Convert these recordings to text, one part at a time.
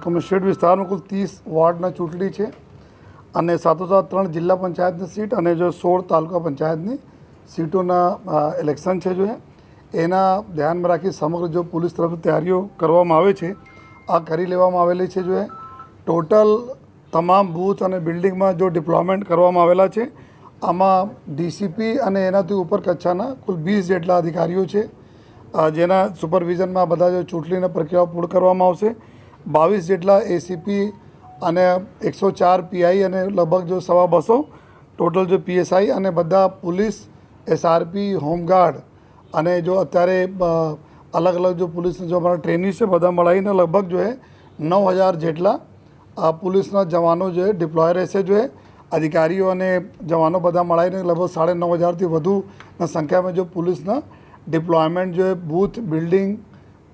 Commissionerate વિસ્તારમાં કુલ 30 વોર્ડના ચૂંટણી છે અને સાથોસાથ 3 જિલ્લા પંચાયતની સીટ અને જો 16 તાલુકા પંચાયતની સીટોના ઇલેક્શન છે જો એના ધ્યાનમાં રાખી સમગ્ર જો પોલીસ તરફ તૈયારીઓ કરવામાં આવે છે આ કરી લેવામાં આવેલી છે જો ટોટલ તમામ બૂથ અને બિલ્ડિંગમાં જો ડિપ્લોયમેન્ટ કરવામાં આવેલા છે આમાં ડીસીપી અને એનાથી ઉપર કક્ષાના કુલ 20 જેટલા અધિકારીઓ છે જેના સુપરવિઝનમાં બધા જો ચૂંટણીની પ્રક્રિયાઓ પૂર્ણ કરવામાં આવશે 22 જેટલા એસીપી અને 104 પીઆઈ અને લગભગ જો 250 ટોટલ જો પીએસઆઈ અને બધા પોલીસ એસઆરપી હોમગાર્ડ અને જો અત્યારે અલગ અલગ જો પોલીસના જો અમારા ટ્રેનિંગ છે બધા મળીને લગભગ જો 9000 જેટલા પોલીસના જવાનો જો ડિપ્લોય રહેશે જો અધિકારીઓ અને જવાનો બધા મળીને લગભગ 9,500થી વધુના સંખ્યામાં જો પોલીસના ડિપ્લોયમેન્ટ જો બૂથ બિલ્ડિંગ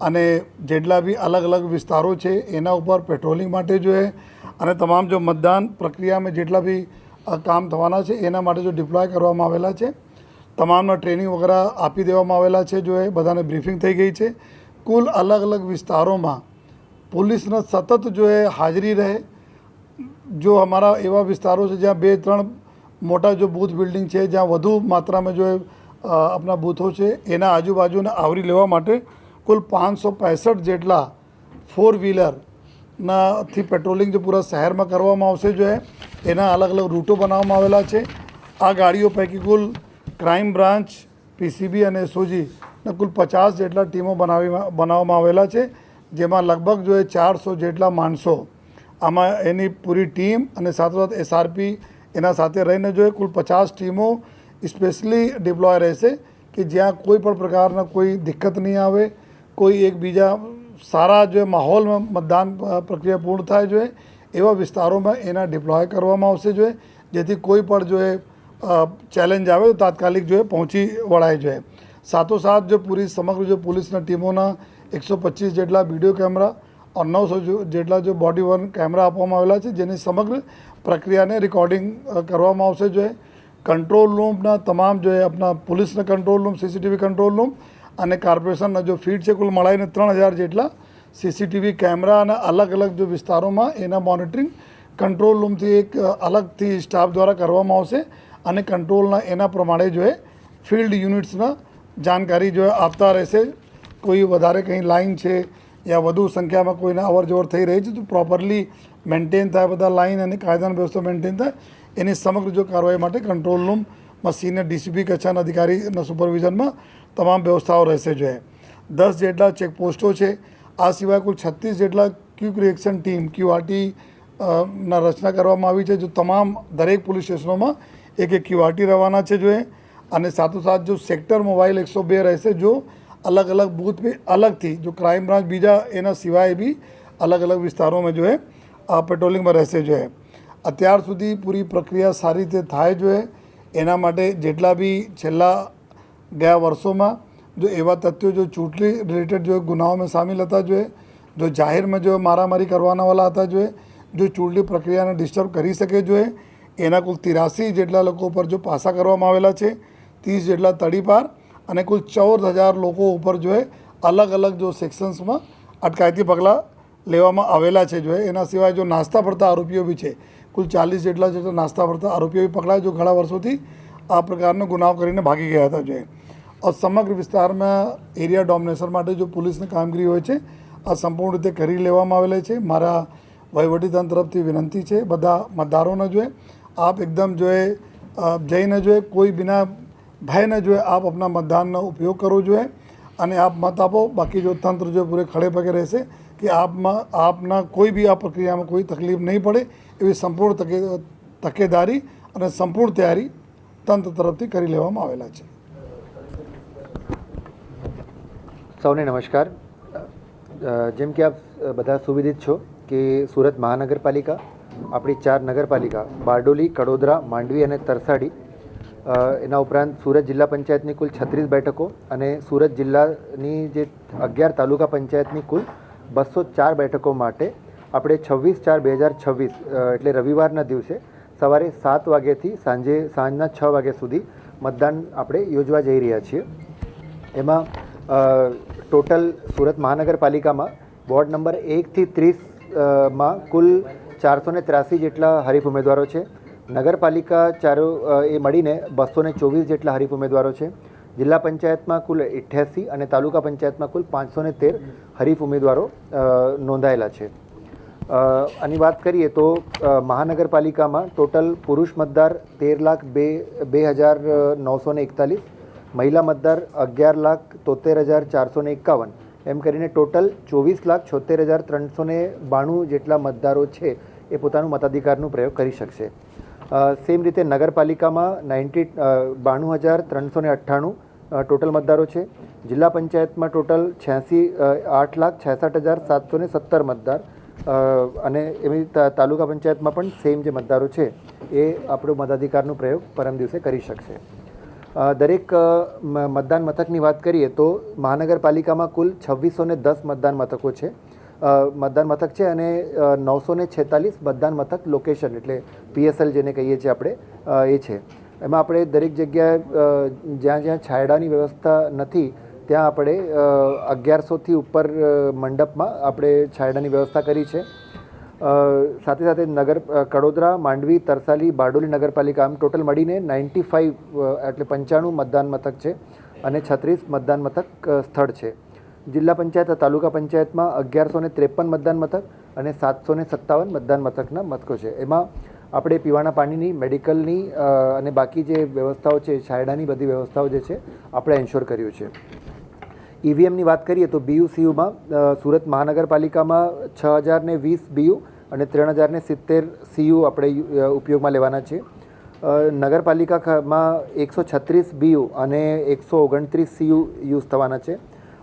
અને જેટલા બી અલગ અલગ વિસ્તારો છે એના ઉપર પેટ્રોલિંગ માટે જો અને તમામ જો મતદાન પ્રક્રિયામાં જેટલા બી કામ થવાના છે એના માટે જો ડિપ્લોય કરવામાં આવેલા છે તમામના ટ્રેનિંગ વગેરે આપી દેવામાં આવેલા છે જો બધાને બ્રીફિંગ થઈ ગઈ છે કુલ અલગ અલગ વિસ્તારોમાં પોલીસના સતત જો હાજરી રહે જો અમારા એવા વિસ્તારો છે જ્યાં 2-3 મોટા જો બૂથ બિલ્ડિંગ છે જ્યાં વધુ માત્રામાં જો આપણા બૂથો છે એના આજુબાજુને આવરી લેવા માટે કુલ 565 જેટલા 4 વ્હીલરનાથી પેટ્રોલિંગ જો પૂરા શહેરમાં કરવામાં આવશે જો એના અલગ અલગ રૂટો બનાવવામાં આવેલા છે આ ગાડીઓ પૈકી કુલ ક્રાઇમ બ્રાન્ચ પીસીબી અને એસઓજીના કુલ 50 જેટલા ટીમો બનાવવામાં આવેલા છે જેમાં લગભગ જો 400 જેટલા માણસો આમાં એની પૂરી ટીમ અને સાથોસાથ એસઆરપી એના સાથે રહીને જો કુલ 50 ટીમો સ્પેશિયલી ડિપ્લોય રહેશે કે જ્યાં કોઈ પણ પ્રકારના કોઈ દિક્કત નહીં આવે કોઈ એકબીજા સારા જો માહોલમાં મતદાન પ્રક્રિયા પૂર્ણ થાય જોઈએ એવા વિસ્તારોમાં એના ડિપ્લોય કરવામાં આવશે જોઈએ જેથી કોઈ પણ જો ચેલેન્જ આવે તો તાત્કાલિક જો પહોંચી વળાય જોઈએ સાથોસાથ જો પૂરી સમગ્ર જો પોલીસના ટીમોના 125 જેટલા વિડીયો કેમેરા और 900 જેટલા જો બોડી વર્ન કેમેરા આપવામાં આવેલા છે જેની સમગ્ર પ્રક્રિયાને રેકોર્ડિંગ કરવામાં આવશે જોઈએ કંટ્રોલ રૂમના તમામ જો આપણા પોલીસના control room CCTV control room અને કોર્પોરેશનના જો ફીડ છે કુલ મળીને 3000 જેટલા સીસીટીવી કેમેરા અને અલગ અલગ જો વિસ્તારોમાં એના મોનિટરિંગ કંટ્રોલ રૂમથી એક અલગથી સ્ટાફ દ્વારા કરવામાં આવશે અને કંટ્રોલના એના પ્રમાણે જો ફિલ્ડ યુનિટ્સના જાણકારી જો આપતા રહેશે કોઈ વધારે કંઈ લાઇન છે યા વધુ સંખ્યામાં કોઈને અવર જવર થઈ રહી છે તો પ્રોપરલી મેન્ટેન થાય બધા લાઇન અને કાયદાની વ્યવસ્થા મેન્ટેન થાય એની સમગ્ર જો કાર્યવાહી માટે કંટ્રોલ રૂમમાં સિનિયર ડીસીપી કક્ષાના અધિકારીના સુપરવિઝનમાં તમામ વ્યવસ્થાઓ રહેશે જો 10 જેટલા ચેકપોસ્ટો છે આ સિવાય કુલ 36 જેટલા ક્વિક રિએક્શન ટીમ QRT ના રચના કરવામાં આવી છે જો તમામ દરેક પોલીસ સ્ટેશનોમાં એક QRT રવાના છે જો અને સાથોસાથ જો સેક્ટર મોબાઈલ 102 રહેશે જો अलग अलग बूथ पे अलग थी जो क्राइम ब्रांच बीजा एना सिवाय भी अलग अलग विस्तारों में जो है पेट्रोलिंग में रहશે जो है અત્યાર સુધી પૂરી પ્રક્રિયા સારી રીતે થાય જો એના માટે જેટલા બી છેલ્લા ગયા વર્ષોમાં જો એવા તથ્યો જો ચૂંટણી રિલેટેડ જો ગુનાઓમાં સામેલ હતા જો જાહેરમાં જો મારામારી કરવાના વાળા હતા જો ચૂંટણી પ્રક્રિયાને ડિસ્ટર્બ કરી શકે જો એના કુલ 83 જેટલા લોકો ઉપર જો પાસા કરવામાં આવેલા છે 30 જેટલા તડીપાર અને કુલ 14,000 લોકો ઉપર જો અલગ અલગ જો સેક્શન્સમાં અટકાયતી પગલાં લેવામાં આવેલા છે જો એના સિવાય જો નાસ્તા પડતા આરોપીઓ બી છે કુલ 40 જેટલા નાસ્તા પડતા આરોપીઓ બી પકડાયા જો ઘણા વર્ષોથી આ પ્રકારનો ગુનાઓ કરીને ભાગી ગયા હતા જો સમગ્ર વિસ્તારમાં એરિયા ડોમિનેશન માટે જો પોલીસની કામગીરી હોય છે આ સંપૂર્ણ રીતે કરી લેવામાં આવેલી છે મારા વહીવટીતંત્ર તરફથી વિનંતી છે બધા મતદારોને જો આપ એકદમ જો જઈને જો કોઈ બિના भय न जो है आप अपना मतदान का उपयोग करो जो है અને आप मत आपो बाकी जो तंत्र जो पूरे खड़े पगे રહેશે कि आपना कोई भी આ પ્રક્રિયામાં કોઈ તકલીફ નહીં પડે એવી સંપૂર્ણ તકેદારી અને સંપૂર્ણ તૈયારી તંત્ર તરફથી કરી લેવામાં આવેલા છે સૌને નમસ્કાર જેમ કે આપ બધા સુવિદિત છો કે સુરત મહાનગરપાલિકા આપણી 4 નગરપાલિકા બારડોલી કડોદરા માંડવી અને તરસાડી એના ઉપરાંત સુરત જિલ્લા પંચાયતની કુલ 36 બેઠકો અને સુરત જિલ્લાની જે 11 તાલુકા પંચાયતની કુલ 204 બેઠકો માટે આપણે 26/4/2026 એટલે રવિવારના દિવસે સવારે 7 વાગ્યાથી સાંજના 6 વાગ્યા સુધી મતદાન આપણે યોજવા જઈ રહ્યા છીએ એમાં ટોટલ સુરત મહાનગરપાલિકામાં વોર્ડ નંબર 1 થી 30 માં કુલ 483 જેટલા હરીફ ઉમેદવારો છે. નગરપાલિકા ચારો એ મળીને 224 જેટલા હરીફ ઉમેદવારો છે. જિલ્લા પંચાયતમાં કુલ 88 અને તાલુકા પંચાયતમાં કુલ 513 હરીફ ઉમેદવારો નોંધાયેલા છે. આની વાત કરીએ તો મહાનગરપાલિકામાં ટોટલ પુરુષ મતદાર 13,02,941, મહિલા મતદાર 11,73,451, એમ કરીને ટોટલ 24,76,392 જેટલા મતદારો છે એ પોતાનું મતાધિકારનો પ્રયોગ કરી શકશે. સેમ રીતે નગરપાલિકામાં 92,398 ટોટલ મતદારો છે. જિલ્લા પંચાયતમાં ટોટલ 8,66,717 મતદાર અને એવી તાલુકા પંચાયતમાં પણ સેમ જે મતદારો છે એ આપણો મતાધિકારનો પ્રયોગ પરમ દિવસે કરી શકશે. દરેક મતદાન મથકની વાત કરીએ તો મહાનગરપાલિકામાં કુલ 2610 મતદાન મથકો છે અને 946 મતદાન મથક લોકેશન એટલે PSL જેને કહીએ છીએ આપણે એ છે. એમાં આપણે દરેક જગ્યાએ જ્યાં જ્યાં છાંયડાની વ્યવસ્થા નથી ત્યાં આપણે 1100થી ઉપર મંડપમાં આપણે છાંયડાની વ્યવસ્થા કરી છે. સાથે સાથે કડોદરા, માંડવી, તરસાલી, બારડોલી નગરપાલિકા આમ ટોટલ મળીને 95 એટલે 95 મતદાન મથક છે અને 36 મતદાન મથક સ્થળ છે. જિલ્લા પંચાયત તાલુકા પંચાયતમાં 1153 મતદાન મથક અને 757 મતદાન મથકના મથકો છે. એમાં આપણે પીવાના પાણીની, મેડિકલની અને બાકી જે વ્યવસ્થાઓ છે, છાંયડાની બધી વ્યવસ્થાઓ જે છે આપણે એન્શ્યોર કર્યું છે. EVMની વાત કરીએ તો BU-CUમાં સુરત મહાનગરપાલિકામાં 6020 BU અને 3070 CU આપણે ઉપયોગમાં લેવાના છે. નગરપાલિકામાં 136 BU અને 129 CU યુઝ થવાના છે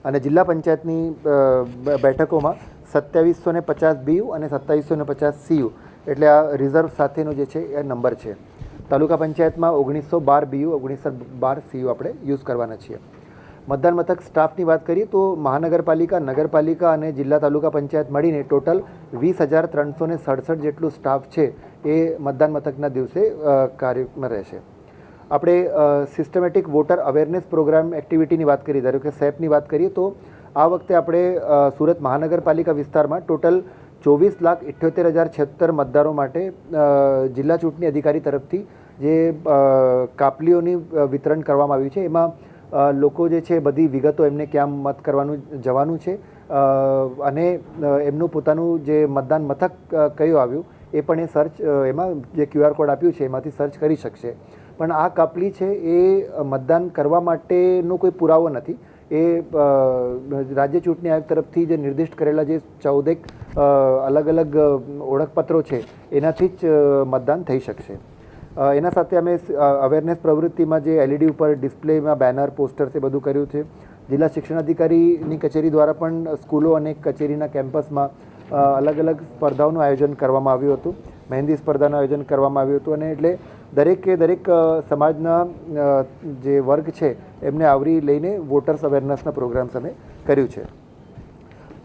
અને જિલ્લા પંચાયતની બેઠકોમાં 2750 BU અને 2750 CU એટલે આ રિઝર્વ સાથેનો જે છે એ નંબર છે. તાલુકા પંચાયતમાં 1912 BU 1912 CU આપણે યુઝ કરવાના છીએ. મતદાન મથક સ્ટાફની વાત કરીએ તો મહાનગરપાલિકા, નગરપાલિકા અને જિલ્લા તાલુકા પંચાયત મળીને ટોટલ 20,367 જેટલું સ્ટાફ છે એ મતદાન મથકના દિવસે કાર્યમાં રહેશે. આપણે સિસ્ટમેટિક વોટર અવેરનેસ પ્રોગ્રામ એક્ટિવિટીની વાત કરીએ, ધારો કે SAPની વાત કરીએ તો આ વખતે આપણે સુરત મહાનગરપાલિકા વિસ્તારમાં ટોટલ 24,78,076 મતદારો માટે જિલ્લા ચૂંટણી અધિકારી તરફથી જે કાપલીઓની વિતરણ કરવામાં આવ્યું છે. એમાં લોકો જે છે બધી વિગતો એમને ક્યાં મત કરવાનું જવાનું છે અને એમનું પોતાનું જે મતદાન મથક કયું આવ્યું એ પણ એ સર્ચ એમાં જે QR કોડ આપ્યું છે એમાંથી સર્ચ કરી શકશે. પણ આ કાપલી છે એ મતદાન કરવા માટેનો કોઈ પુરાવો નથી. એ રાજ્ય ચૂંટણી આયોગ તરફથી જે નિર્દિષ્ટ કરેલા જે 14 અલગ અલગ ઓળખપત્રો છે એનાથી જ મતદાન થઈ શકશે. એના સાથે અમે અવેરનેસ પ્રવૃત્તિમાં જે LED ઉપર ડિસ્પ્લેમાં બેનર, પોસ્ટર્સ એ બધું કર્યું છે. જિલ્લા શિક્ષણાધિકારીની કચેરી દ્વારા પણ સ્કૂલો અને કચેરીના કેમ્પસમાં અલગ અલગ સ્પર્ધાઓનું આયોજન કરવામાં આવ્યું હતું. મહેંદી સ્પર્ધાનું આયોજન કરવામાં આવ્યું હતું અને એટલે દરેક સમાજના જે વર્ગ છે એમને આવરી લઈને વોટર્સ અવેરનેસના પ્રોગ્રામ્સ અમે કર્યું છે.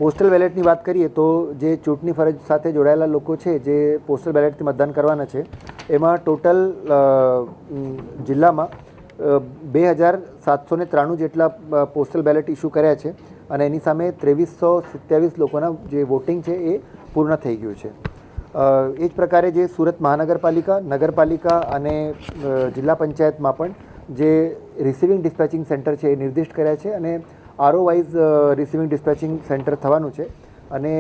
પોસ્ટલ બેલેટની વાત કરીએ તો જે ચૂંટણી ફરજ સાથે જોડાયેલા લોકો છે જે પોસ્ટલ બેલેટથી મતદાન કરવાના છે એમાં ટોટલ જિલ્લામાં 2,793 જેટલા પોસ્ટલ બેલેટ ઇસ્યુ કર્યા છે અને એની સામે 2327 લોકોના જે વોટિંગ છે એ પૂર્ણ થઈ ગયું છે. એ જ પ્રકારે જે સુરત મહાનગરપાલિકા, નગરપાલિકા અને જિલ્લા પંચાયતમાં પણ જે રિસીવિંગ ડિસ્પેચિંગ સેન્ટર છે એ નિર્દિષ્ટ કર્યા છે અને RO wise receiving dispatching centre થવાનું છે અને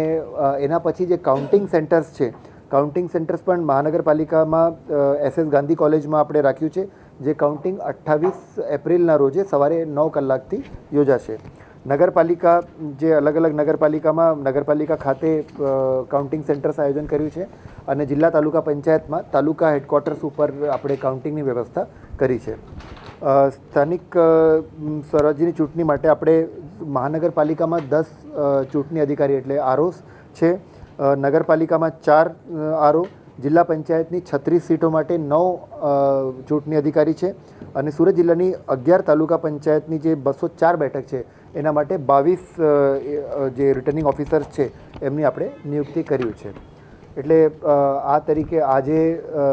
એના પછી જે કાઉન્ટિંગ સેન્ટર્સ છે, કાઉન્ટિંગ સેન્ટર્સ પણ મહાનગરપાલિકામાં SS ગાંધી કોલેજમાં આપણે રાખ્યું છે જે કાઉન્ટિંગ 28 એપ્રિલના રોજે સવારે 9 કલાકથી યોજાશે. નગરપાલિકા જે અલગ અલગ નગરપાલિકામાં નગરપાલિકા ખાતે કાઉન્ટિંગ સેન્ટર્સ આયોજન કર્યું છે અને જિલ્લા તાલુકા પંચાયતમાં તાલુકા હેડક્વાર્ટર્સ ઉપર આપણે કાઉન્ટિંગની વ્યવસ્થા કરી છે. સ્થાનિક સ્વરાજ્યની ચૂંટણી માટે આપણે મહાનગરપાલિકામાં 10 ચૂંટણી અધિકારી એટલે ROs છે, નગરપાલિકામાં 4 RO, જિલ્લા પંચાયતની 36 સીટો માટે 9 ચૂંટણી અધિકારી છે અને સુરત જિલ્લાની 11 તાલુકા પંચાયતની જે 204 બેઠક છે એના માટે 22 જે રિટર્નિંગ ઓફિસર્સ છે એમની આપણે નિયુક્તિ કર્યું છે. એટલે આ તરીકે આજે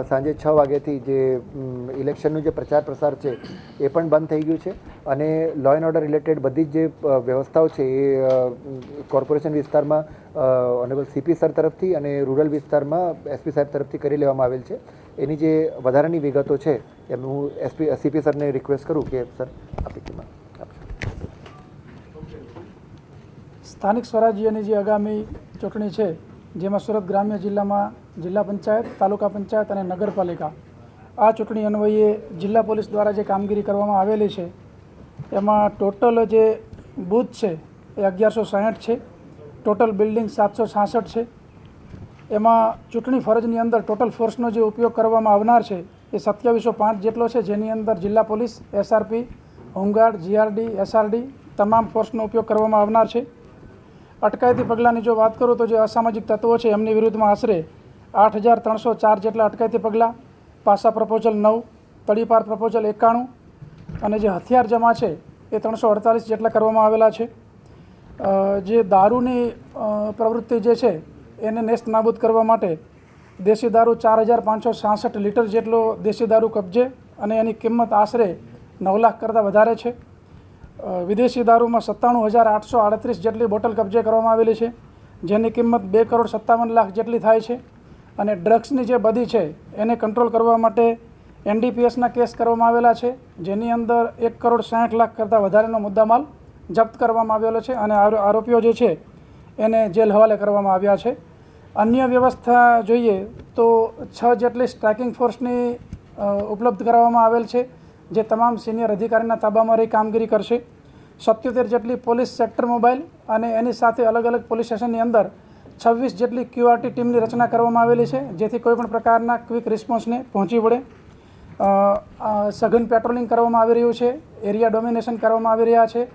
સાંજે 6 વાગ્યાથી જે ઇલેક્શનનું જે પ્રચાર પ્રસાર છે એ પણ બંધ થઈ ગયું છે અને લો એન્ડ ઓર્ડર રિલેટેડ બધી જ જે વ્યવસ્થાઓ છે એ કોર્પોરેશન વિસ્તારમાં ઓનરેબલ સીપી સર તરફથી અને રૂરલ વિસ્તારમાં એસપી સાહેબ તરફથી કરી લેવામાં આવેલ છે. એની જે વધારાની વિગતો છે એમ હું સીપી સરને રિક્વેસ્ટ કરું કે સર આપીમાં આપશો. સ્થાનિક સ્વરાજ્યની જે આગામી ચૂંટણી છે જેમાં સુરત ગ્રામ્ય જિલ્લામાં જિલ્લા પંચાયત, તાલુકા પંચાયત અને નગરપાલિકા આ ચૂંટણી અન્વયે જિલ્લા પોલીસ દ્વારા જે કામગીરી કરવામાં આવેલી છે એમાં ટોટલ જે બૂથ છે એ 1160 છે. ટોટલ બિલ્ડિંગ 766 છે. એમાં ચૂંટણી ફરજની અંદર ટોટલ ફોર્સનો જે ઉપયોગ કરવામાં આવનાર છે એ 2705 જેટલો છે, જેની અંદર જિલ્લા police, SRP, home guard, GRD, SRD તમામ ફોર્સનો ઉપયોગ કરવામાં આવનાર છે. અટકાયતી પગલાંની જો વાત કરું તો જે અસામાજિક તત્વો છે એમની વિરુદ્ધમાં આશરે 8304 જેટલા અટકાયતી પગલાં, પાસા પ્રપોઝલ 9, તડીપાર પ્રપોઝલ 91 અને જે હથિયાર જમા છે એ 348 જેટલા કરવામાં આવેલા છે. જે દારૂની પ્રવૃત્તિ જે છે એને નેસ્ત નાબૂદ કરવા માટે દેશી દારૂ 4566 લીટર જેટલો દેશી દારૂ કબજે અને એની કિંમત આશરે 9 લાખ કરતાં વધારે છે. વિદેશી દારૂમાં 97,838 જેટલી બોટલ કબજે કરવામાં આવેલી છે, જેની કિંમત 2,57 લાખ જેટલી થાય છે. અને ડ્રગ્સની જે બધી છે એને કંટ્રોલ કરવા માટે NDPSના કેસ કરવામાં આવેલા છે, જેની અંદર 1,60 લાખ કરતાં વધારેનો મુદ્દામાલ જપ્ત કરવામાં આવેલો છે અને આરોપીઓ જે છે એને જેલ હવાલે કરવામાં આવ્યા છે. અન્ય વ્યવસ્થા જોઈએ તો 6 જેટલી સ્ટ્રાઇકિંગ ફોર્સની ઉપલબ્ધ કરાવવામાં આવેલ છે, જે તમામ સિનિયર અધિકારીના તાબામાં રહી કામગીરી કરશે. 77 જેટલી પોલીસ સેક્ટર મોબાઈલ અને એની સાથે અલગ અલગ પોલીસ સ્ટેશનની અંદર 26 જેટલી QRT ટીમની રચના કરવામાં આવેલી છે, જેથી કોઈપણ પ્રકારના ક્વિક રિસ્પોન્સને પહોંચી વળે. સઘન પેટ્રોલિંગ કરવામાં આવી રહ્યું છે, એરિયા ડોમિનેશન કરવામાં આવી રહ્યા છે.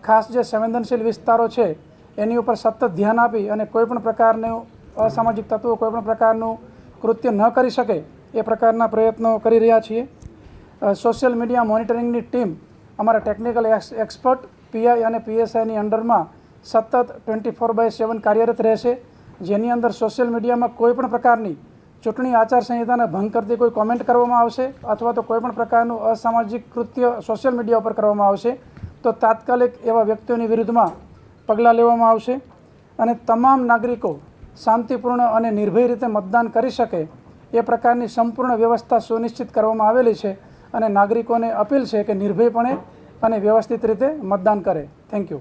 ખાસ જે સંવેદનશીલ વિસ્તારો છે એની ઉપર સતત ધ્યાન આપી અને કોઈપણ પ્રકારનું અસામાજિક તત્વો કોઈપણ પ્રકારનું કૃત્ય ન કરી શકે એ પ્રકારના પ્રયત્નો કરી રહ્યા છીએ. સોશિયલ મીડિયા મોનિટરિંગની ટીમ અમારા ટેકનિકલ એક્સપર્ટ PI અને PSIની અંડરમાં સતત 24/7 કાર્યરત રહેશે, જેની અંદર સોશિયલ મીડિયામાં કોઈપણ પ્રકારની ચૂંટણી આચારસંહિતાને ભંગ કરતી કોઈ કોમેન્ટ કરવામાં આવશે અથવા તો કોઈપણ પ્રકારનું અસામાજિક કૃત્ય સોશિયલ મીડિયા ઉપર કરવામાં આવશે તો તાત્કાલિક એવા વ્યક્તિઓની વિરુદ્ધમાં પગલાં લેવામાં આવશે. અને તમામ નાગરિકો શાંતિપૂર્ણ અને નિર્ભય રીતે મતદાન કરી શકે એ પ્રકારની સંપૂર્ણ વ્યવસ્થા સુનિશ્ચિત કરવામાં આવેલી છે અને નાગરિકોને અપીલ છે કે નિર્ભયપણે અને વ્યવસ્થિત રીતે મતદાન કરે. Thank you.